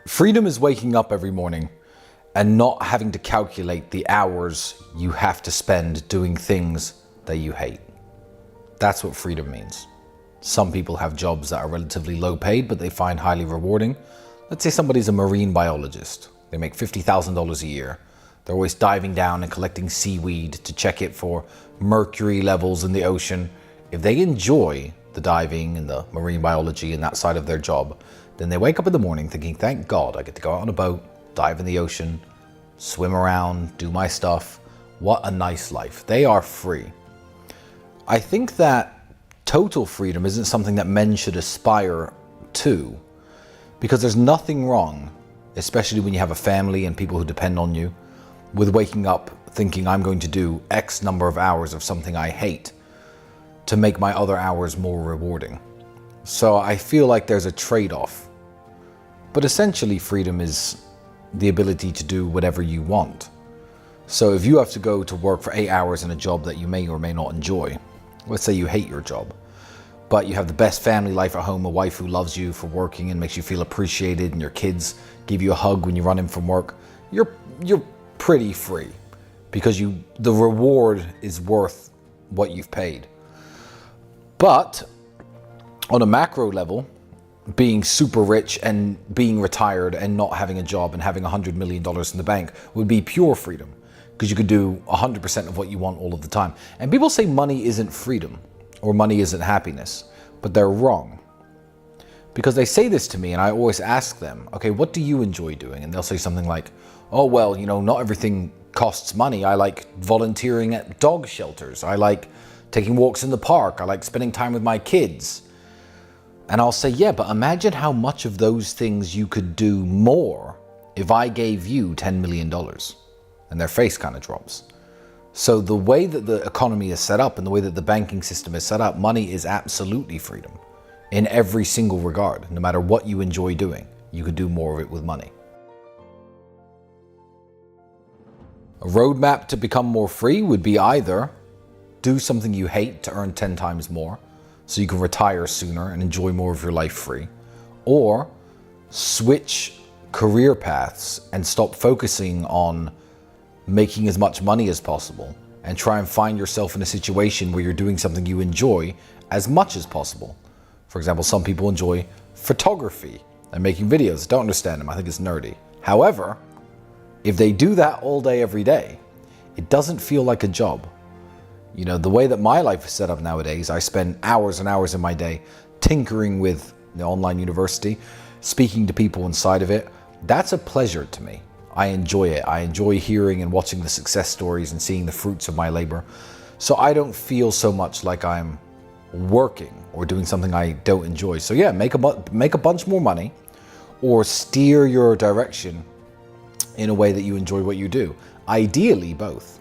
Freedom is waking up every morning and not having to calculate the hours you have to spend doing things that you hate. That's what freedom means. Some people have jobs that are relatively low paid, but they find highly rewarding. Let's say somebody's a marine biologist. They make $50,000 a year. They're always diving down and collecting seaweed to check it for mercury levels in the ocean. If they enjoy the diving and the marine biology and that side of their job, then they wake up in the morning thinking, thank God I get to go out on a boat, dive in the ocean, swim around, do my stuff. What a nice life. They are free. I think that total freedom isn't something that men should aspire to, because there's nothing wrong, especially when you have a family and people who depend on you, with waking up thinking I'm going to do X number of hours of something I hate to make my other hours more rewarding. So I feel like there's a trade-off. But essentially freedom is the ability to do whatever you want. So if you have to go to work for 8 hours in a job that you may or may not enjoy, let's say you hate your job, but you have the best family life at home, a wife who loves you for working and makes you feel appreciated, and your kids give you a hug when you run in from work, you're pretty free, because the reward is worth what you've paid. But on a macro level, being super rich and being retired and not having a job and having $100 million in the bank would be pure freedom, because you could do 100% of what you want all of the time. And people say money isn't freedom or money isn't happiness, but they're wrong. Because they say this to me and I always ask them, okay, what do you enjoy doing? And they'll say something like, oh, well, not everything costs money. I like volunteering at dog shelters. I like taking walks in the park. I like spending time with my kids. And I'll say, yeah, but imagine how much of those things you could do more if I gave you $10 million. And their face kind of drops. So the way that the economy is set up and the way that the banking system is set up, money is absolutely freedom in every single regard. No matter what you enjoy doing, you could do more of it with money. A roadmap to become more free would be either do something you hate to earn 10 times more, so you can retire sooner and enjoy more of your life free, or switch career paths and stop focusing on making as much money as possible and try and find yourself in a situation where you're doing something you enjoy as much as possible. For example, some people enjoy photography and making videos. Don't understand them. I think it's nerdy. However, if they do that all day, every day, it doesn't feel like a job. The way that my life is set up nowadays, I spend hours and hours in my day tinkering with the online university, speaking to people inside of it. That's a pleasure to me. I enjoy it. I enjoy hearing and watching the success stories and seeing the fruits of my labor. So I don't feel so much like I'm working or doing something I don't enjoy. So yeah, make a bunch more money, or steer your direction in a way that you enjoy what you do. Ideally, both.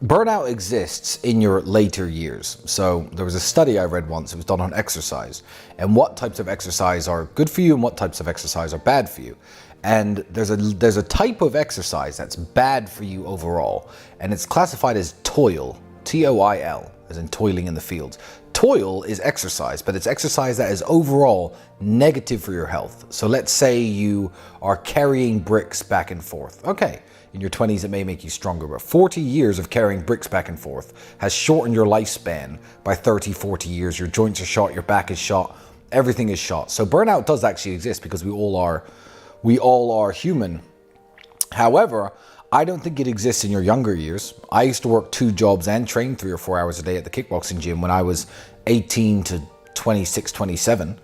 Burnout exists in your later years. So there was a study I read once, it was done on exercise and what types of exercise are good for you and what types of exercise are bad for you. And there's a type of exercise that's bad for you overall, and it's classified as toil, T-O-I-L, as in toiling in the fields. Toil is exercise, but it's exercise that is overall negative for your health. So let's say you are carrying bricks back and forth. Okay. In your 20s, it may make you stronger, but 40 years of carrying bricks back and forth has shortened your lifespan by 30, 40 years. Your joints are shot, your back is shot, everything is shot. So burnout does actually exist, because we all are human. However, I don't think it exists in your younger years. I used to work 2 jobs and train 3 or 4 hours a day at the kickboxing gym when I was 18 to 26, 27.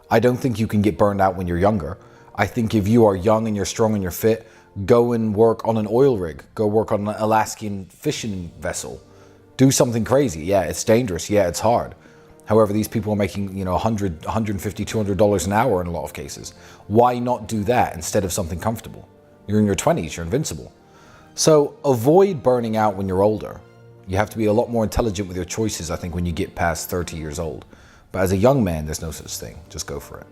I don't think you can get burned out when you're younger. I think if you are young and you're strong and you're fit, go and work on an oil rig. Go work on an Alaskan fishing vessel. Do something crazy. Yeah, it's dangerous. Yeah, it's hard. However, these people are making, $100, $150, $200 an hour in a lot of cases. Why not do that instead of something comfortable? You're in your 20s. You're invincible. So avoid burning out when you're older. You have to be a lot more intelligent with your choices, I think, when you get past 30 years old. But as a young man, there's no such thing. Just go for it.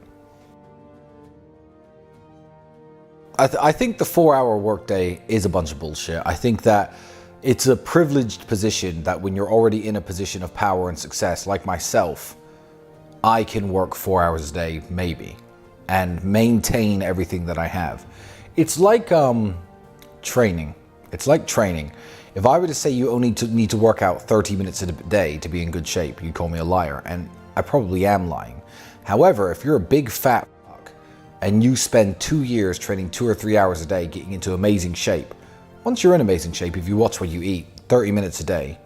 I think the 4-hour workday is a bunch of bullshit. I think that it's a privileged position that when you're already in a position of power and success, like myself, I can work 4 hours a day, maybe, and maintain everything that I have. It's like training. It's like training. If I were to say you only need to work out 30 minutes a day to be in good shape, you'd call me a liar, and I probably am lying. However, if you're a big fat fuck and you spend 2 years training 2 or 3 hours a day getting into amazing shape, once you're in amazing shape, if you watch what you eat 30 minutes a day,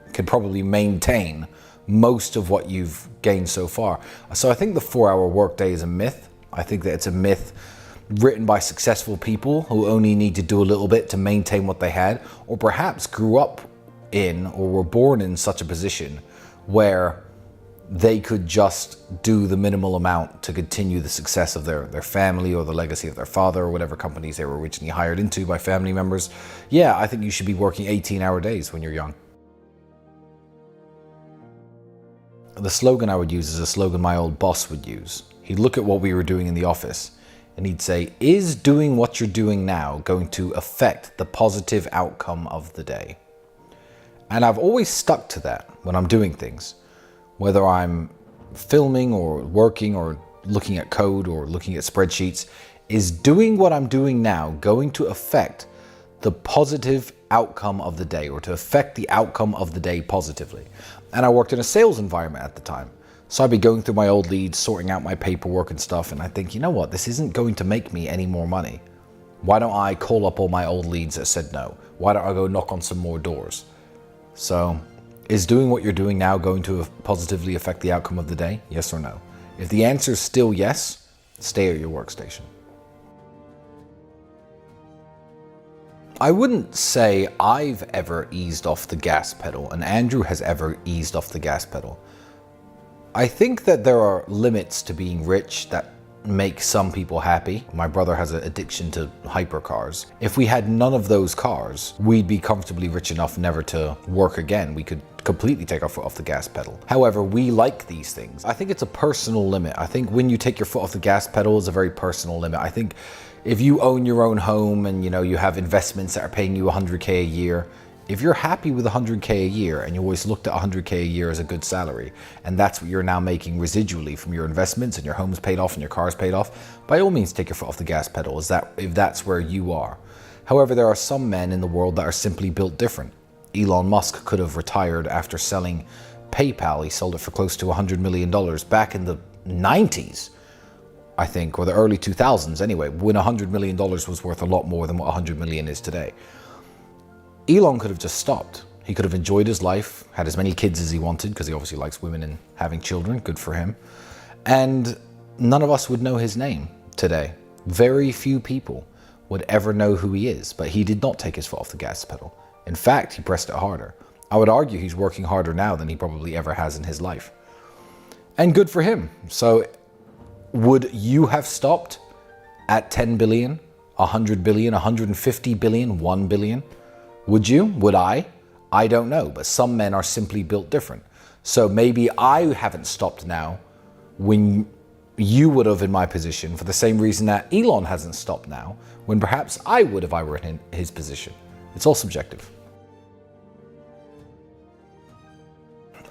you can probably maintain most of what you've gained so far. So I think the 4-hour workday is a myth. I think that it's a myth written by successful people who only need to do a little bit to maintain what they had, or perhaps grew up in or were born in such a position where they could just do the minimal amount to continue the success of their family or the legacy of their father or whatever companies they were originally hired into by family members. Yeah, I think you should be working 18-hour days when you're young. The slogan I would use is a slogan my old boss would use. He'd look at what we were doing in the office and he'd say, is doing what you're doing now going to affect the positive outcome of the day? And I've always stuck to that when I'm doing things, whether I'm filming or working or looking at code or looking at spreadsheets. Is doing what I'm doing now going to affect the positive outcome of the day, or to affect the outcome of the day positively? And I worked in a sales environment at the time. So I'd be going through my old leads, sorting out my paperwork and stuff. And I think, you know what, this isn't going to make me any more money. Why don't I call up all my old leads that said no? Why don't I go knock on some more doors? So is doing what you're doing now going to positively affect the outcome of the day? Yes or no? If the answer is still yes, stay at your workstation. I wouldn't say I've ever eased off the gas pedal and Andrew has ever eased off the gas pedal. I think that there are limits to being rich that make some people happy. My brother has an addiction to hypercars. If we had none of those cars, we'd be comfortably rich enough never to work again. We could completely take our foot off the gas pedal. However, we like these things. I think it's a personal limit. I think when you take your foot off the gas pedal is a very personal limit. I think if you own your own home and you have investments that are paying you 100K a year, if you're happy with 100K a year and you always looked at 100K a year as a good salary, and that's what you're now making residually from your investments and your home's paid off and your car's paid off, by all means take your foot off the gas pedal if that's where you are. However, there are some men in the world that are simply built different. Elon Musk could have retired after selling PayPal. He sold it for close to $100 million back in the 90s. I think, or the early 2000s anyway, when $100 million was worth a lot more than what $100 million is today. Elon could have just stopped. He could have enjoyed his life, had as many kids as he wanted, because he obviously likes women and having children, good for him. And none of us would know his name today. Very few people would ever know who he is, but he did not take his foot off the gas pedal. In fact, he pressed it harder. I would argue he's working harder now than he probably ever has in his life. And good for him. So would you have stopped at 10 billion, 100 billion, 150 billion, 1 billion? Would you? Would I? I don't know, but some men are simply built different. So maybe I haven't stopped now when you would have in my position, for the same reason that Elon hasn't stopped now, when perhaps I would if I were in his position. It's all subjective.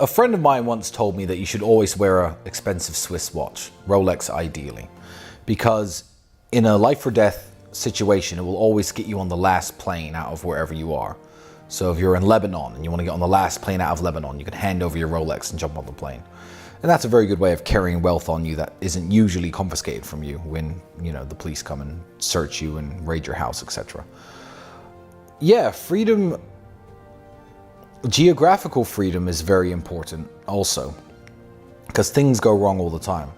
A friend of mine once told me that you should always wear an expensive Swiss watch, Rolex ideally, because in a life or death situation, it will always get you on the last plane out of wherever you are. So if you're in Lebanon and you want to get on the last plane out of Lebanon, you can hand over your Rolex and jump on the plane. And that's a very good way of carrying wealth on you that isn't usually confiscated from you when, the police come and search you and raid your house, etc. Yeah, freedom. Geographical freedom is very important also, because things go wrong all the time.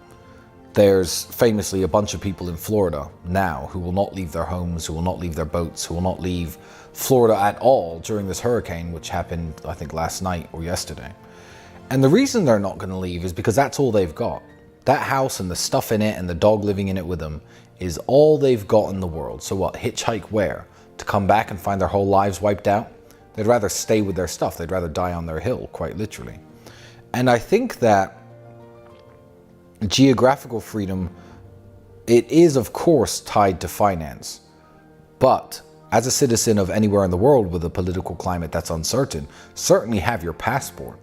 There's famously a bunch of people in Florida now who will not leave their homes, who will not leave their boats, who will not leave Florida at all during this hurricane, which happened, I think, last night or yesterday. And the reason they're not going to leave is because that's all they've got. That house and the stuff in it and the dog living in it with them is all they've got in the world. So what, hitchhike where? To come back and find their whole lives wiped out? They'd rather stay with their stuff. They'd rather die on their hill, quite literally. And I think that geographical freedom, it is of course tied to finance. But as a citizen of anywhere in the world with a political climate that's uncertain, certainly have your passport.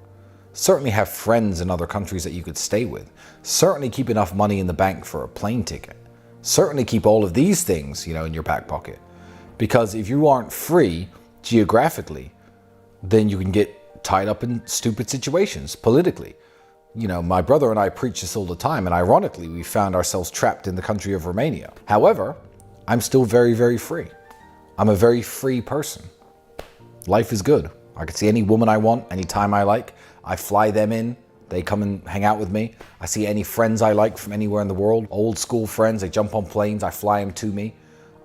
Certainly have friends in other countries that you could stay with. Certainly keep enough money in the bank for a plane ticket. Certainly keep all of these things, in your back pocket. Because if you aren't free geographically, then you can get tied up in stupid situations politically. My brother and I preach this all the time, and ironically, we found ourselves trapped in the country of Romania. However, I'm still very, very free. I'm a very free person. Life is good. I can see any woman I want, anytime I like. I fly them in. They come and hang out with me. I see any friends I like from anywhere in the world. Old school friends, they jump on planes. I fly them to me.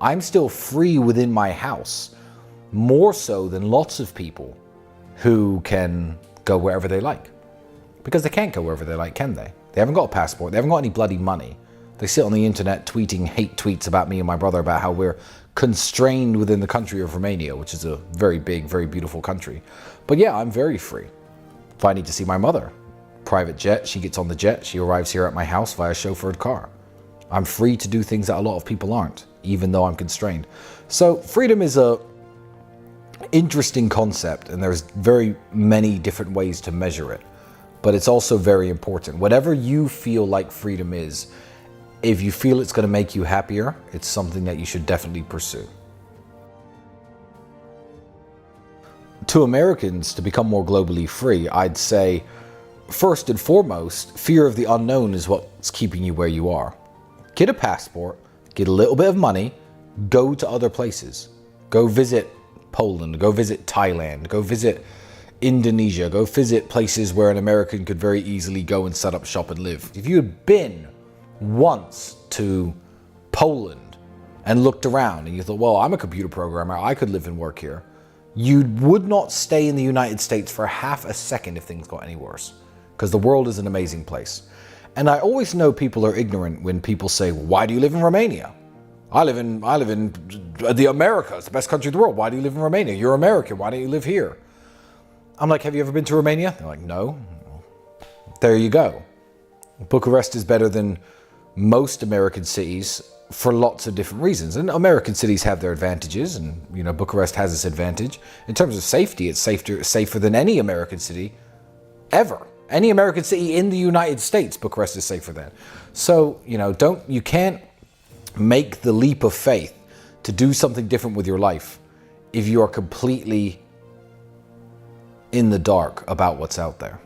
I'm still free within my house, more so than lots of people who can go wherever they like. Because they can't go wherever they like, can they? They haven't got a passport. They haven't got any bloody money. They sit on the internet tweeting hate tweets about me and my brother about how we're constrained within the country of Romania, which is a very big, very beautiful country. But yeah, I'm very free. If I need to see my mother, private jet, she gets on the jet, she arrives here at my house via chauffeured car. I'm free to do things that a lot of people aren't, even though I'm constrained. So freedom is a interesting concept, and there's very many different ways to measure it. But it's also very important. Whatever you feel like freedom is, if you feel it's going to make you happier, it's something that you should definitely pursue. To Americans, to become more globally free, I'd say, first and foremost, fear of the unknown is what's keeping you where you are. Get a passport, get a little bit of money, go to other places. Go visit Poland, go visit Thailand, go visit Indonesia, go visit places where an American could very easily go and set up shop and live. If you had been once to Poland and looked around and you thought, well, I'm a computer programmer, I could live and work here, you would not stay in the United States for half a second if things got any worse, because the world is an amazing place. And I always know people are ignorant when people say, well, why do you live in Romania? I live in the Americas, the best country in the world. Why do you live in Romania? You're American. Why don't you live here? I'm like, have you ever been to Romania? They're like, no. There you go. Bucharest is better than most American cities for lots of different reasons. And American cities have their advantages, and Bucharest has its advantage. In terms of safety, it's safer than any American city ever. Any American city in the United States, Bucharest is safer than. So, you can't make the leap of faith to do something different with your life if you are completely in the dark about what's out there.